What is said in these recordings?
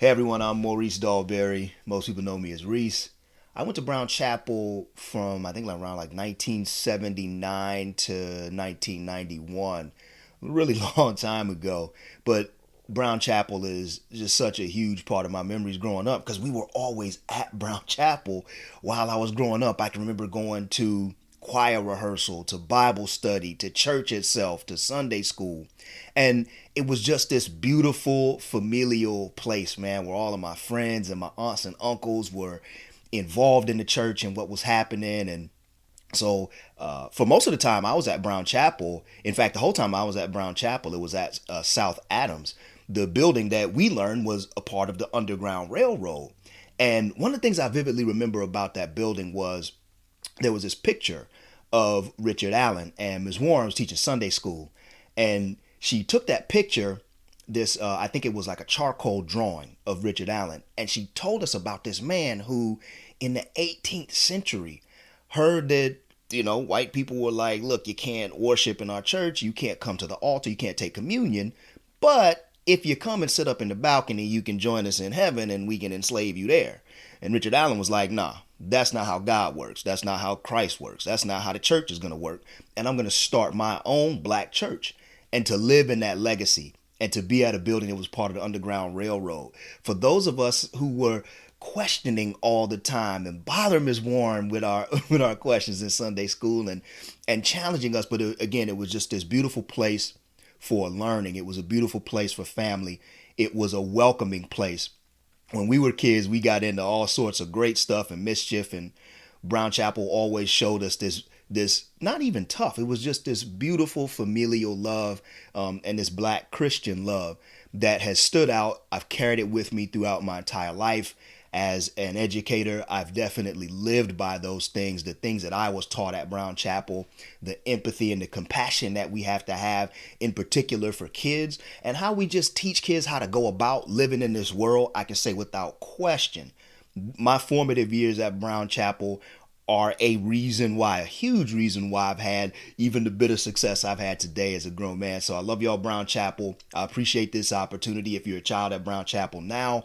Hey everyone, I'm Maurice Dolberry. Most people know me as Reese. I went to Brown Chapel from I think around like 1979 to 1991. A really long time ago. But Brown Chapel is just such a huge part of my memories growing up because we were always at Brown Chapel while I was growing up. I can remember going to choir rehearsal, to Bible study, to church itself, to Sunday school. And it was just this beautiful familial place, man, where all of my friends and my aunts and uncles were involved in the church and what was happening. And so for most of the time, I was at Brown Chapel. In fact, the whole time I was at Brown Chapel, it was at South Adams. The building that we learned was a part of the Underground Railroad. And one of the things I vividly remember about that building was there was this picture of Richard Allen, and Ms. Warren was teaching Sunday school. And she took that picture, I think it was like a charcoal drawing of Richard Allen, and she told us about this man who in the 18th century heard that white people were like, look, you can't worship in our church, you can't come to the altar, you can't take communion, but if you come and sit up in the balcony, you can join us in heaven and we can enslave you there. And Richard Allen was like, nah, that's not how God works. That's not how Christ works. That's not how the church is going to work. And I'm going to start my own black church. And to live in that legacy and to be at a building that was part of the Underground Railroad. For those of us who were questioning all the time and bothering Ms. Warren with our with our questions in Sunday school and challenging us, but again, it was just this beautiful place for learning. It was a beautiful place for family. It was a welcoming place. When we were kids, we got into all sorts of great stuff and mischief, and Brown Chapel always showed us this not even tough. It was just this beautiful familial love, and this black Christian love that has stood out. I've carried it with me throughout my entire life. As an educator, I've definitely lived by those things, the things that I was taught at Brown Chapel, the empathy and the compassion that we have to have, in particular for kids, and how we just teach kids how to go about living in this world. I can say without question, my formative years at Brown Chapel are a reason why, a huge reason why I've had even the bit of success I've had today as a grown man. So I love y'all, Brown Chapel. I appreciate this opportunity. If you're a child at Brown Chapel now,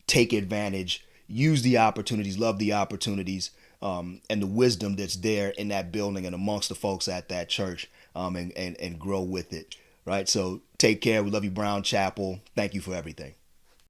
take advantage, use the opportunities, love the opportunities, and the wisdom that's there in that building and amongst the folks at that church, and grow with it. Right. So take care. We love you, Brown Chapel. Thank you for everything.